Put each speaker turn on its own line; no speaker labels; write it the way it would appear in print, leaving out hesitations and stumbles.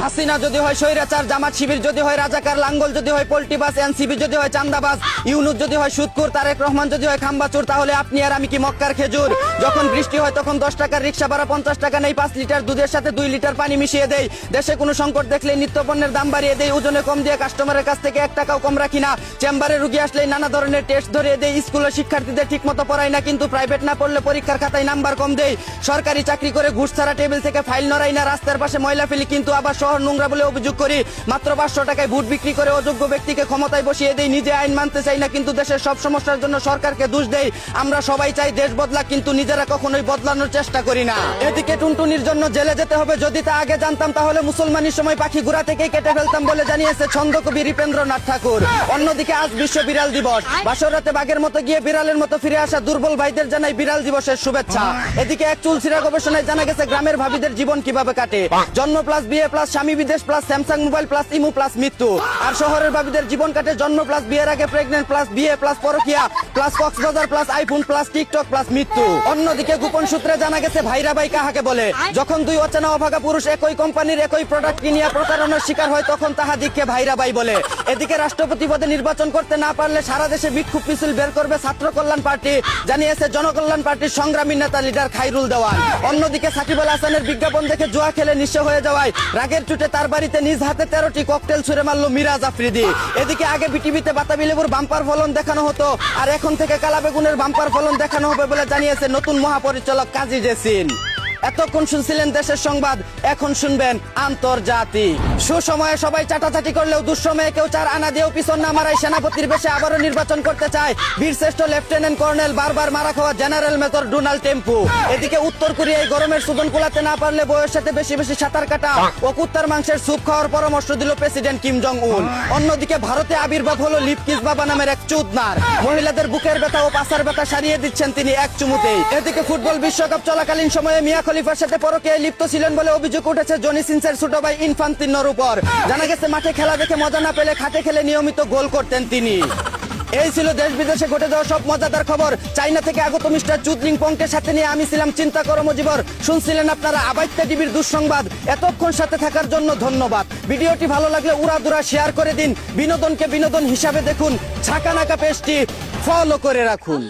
হাসিনা যদি হয় স্বৈরাচার, জামাত শিবির যদি হয় রাজাকার, লাঙ্গল যদি হয় পোল্টিবাস, এনসিবি যদি হয় চান্দাবাজ, ইউনুস যদি হয় সুদখোর, তারেক রহমান যদি হয় খাম্বাচোর, তাহলে আপনি আর আমি কি মক্কার খেজুর? যখন বৃষ্টি হয় তখন 10 টাকার রিক্সা ভাড়া 50 টাকা নেই, 5 লিটার দুধের সাথে 2 লিটার পানি মিশিয়ে দেই। দেশে কোনো সংকট দেখলে নিত্যপণ্যের দাম বাড়িয়ে দেই, ওজনে কম দিয়ে কাস্টমারের কাছ থেকে 1 টাকাও কম রাখি না। চেম্বারে রুগী আসলে নানা ধরনের টেস্ট ধরিয়ে দেই। স্কুলের শিক্ষার্থীদের ঠিক মতো পড়াই না, কিন্তু প্রাইভেট না পড়লে পরীক্ষার খাতায় নাম্বার কম দেই। সরকারি চাকরি করে ঘুষ ছাড়া টেবিল থেকে ফাইল নড়াই না, রাস্তার পাশে ময়লা ফেলি কিন্তু আবার শহর নোংরা বলে অভিযোগ করি। মাত্র 500 টাকায় ভোট বিক্রি করে অযোগ্য ব্যক্তিকে ক্ষমতায় বসিয়ে দেই। নিজে আইন মানতে চাই না, কিন্তু দেশের সব সমস্যার জন্য সরকারকে দোষ দেই। আমরা সবাই চাই দেশ বদলা, কিন্তু নিজেরা কখনোই বদলানোর চেষ্টা করি না। এদিকে টুনটুনির জন্য জেলে যেতে হবে, যদি তা আগে জানতাম তাহলে মুসলমানের সময় পাখি ঘোড়া থেকেই কেটে ফেলতাম বলে জানিয়েছে ছন্দকবি হৃপেন্দ্রনাথ ঠাকুর। অন্যদিকে আজ বিশ্ব বিড়াল দিবস। বাসরাতে বাঘের মতো গিয়ে বিড়ালের মতো ফিরে আসা দুর্বল ভাইদের জানাই বিড়াল দিবসের শুভেচ্ছা। এদিকে এক চুলচিরা গবেষণায় জানা গেছে গ্রামের ভাবিদের জীবন কিভাবে কাটে। জন্ম প্লাস বিয়ে প্লাস স্বামী বিদেশ প্লাস স্যামসাং মোবাইল প্লাস ইমু প্লাস মৃত্যু। আর শহরের ভাবিদের জীবন কাটে জন্ম প্লাস বিয়ের আগে প্রেগনেন্ট প্লাস বিয়ে প্লাস পরকিয়া plus Cox's Bazar plus iPhone plus TikTok plus মৃত্যু। অন্যদিকে গোপন সূত্রে জানা গেছে ভাইরা ভাই কাহাকে বলে। যখন দুই অচেনা অভাগা পুরুষ একই কোম্পানির একই প্রোডাক্ট কিনিয়া প্রতারণার শিকার হয় তখন তাহাদিগকে ভাইরা ভাই বলে। এদিকে রাষ্ট্রপতি পদে নির্বাচন করতে না পারলে সারা দেশে বিক্ষোভ মিছিল বের করবে ছাত্র কল্যাণ পার্টি, জানিয়েছে জনকল্যাণ পার্টির সংগ্রামী নেতা লিডার খাইরুল দেওয়ান। অন্যদিকে সাকিব আল হাসানের বিজ্ঞাপন দেখে জুয়া খেলে নিঃস্ব হয়ে যাওয়ায় রাগের চুটে তার বাড়িতে নিজ হাতে 13টি ককটেল ছুড়ে মারল মিরাজ আফ্রিদি। এদিকে আগে বিটিভিতে বাতাবি লেবুর বাম্পার ফলন দেখানো হতো, আর এখন থেকে কালা বেগুনের বাম্পার ফলন দেখানো হবে বলে জানিয়েছে নতুন মহাপরিচালক কাজী জেসিন। এতক্ষণ শুনছিলেন দেশের সংবাদ, এখন শুনবেন আন্তর্জাতিক। সুসময়ে সবাই চাটাচাটি করলেও দুঃসময়ে কেউ 4 আনা দিয়েও পিছন না মারায় সানাপতির বেশে আবারও নির্বাচন করতে চায় বীরশ্রেষ্ঠ লেফটেন্যান্ট কর্নেল বারবার মারা খাওয়া জেনারেল মেজর ডোনাল্ড টেম্পু। এদিকে উত্তর কোরিয়ায় গরমের সুদন কুলাতে না পারলে বউয়ের সাথে বেশি বেশি সাঁতার কাটা ও কুত্তার মাংসের স্যুপ খাওয়ার পরামর্শ দিল প্রেসিডেন্ট কিম জং উন। অন্যদিকে ভারতে আবির্ভাব হলো লিপকিস বাবা নামের এক চুদনার। মহিলাদের বুকের ব্যথা ও পাছার ব্যথা সারিয়ে দিচ্ছেন তিনি এক চুমুতেই। এদিকে ফুটবল বিশ্বকাপ চলাকালীন সময়ে মিয়া খলিফার সাথে পরকীয়ায় লিপ্ত ছিলেন বলে অভিযোগ উঠেছে জনি সিনসের ছোট ভাই ইনফান্তিনোর উপর। জানা গেছে মাঠে খেলা দেখে মজা না পেলে খাটে খেলে নিয়মিত গোল করতেন তিনি। এই ছিল দেশ বিদেশে ঘটে যাওয়া সব মজাদার খবর। চাইনা থেকে আগত মিস্টার চুদলিং পংকে সাথে নিয়ে আমি ছিলাম চিন্তা করো মজিবর। শুনছিলেন আপনারা আবাইত্যা টিভির দুঃসংবাদ। এতক্ষণ সাথে থাকার জন্য ধন্যবাদ। ভিডিওটি ভালো লাগলে উড়াদুরা শেয়ার করে দিন। বিনোদনকে বিনোদন হিসাবে দেখুন। ছাকা নাকা পেজটি ফলো করে রাখুন।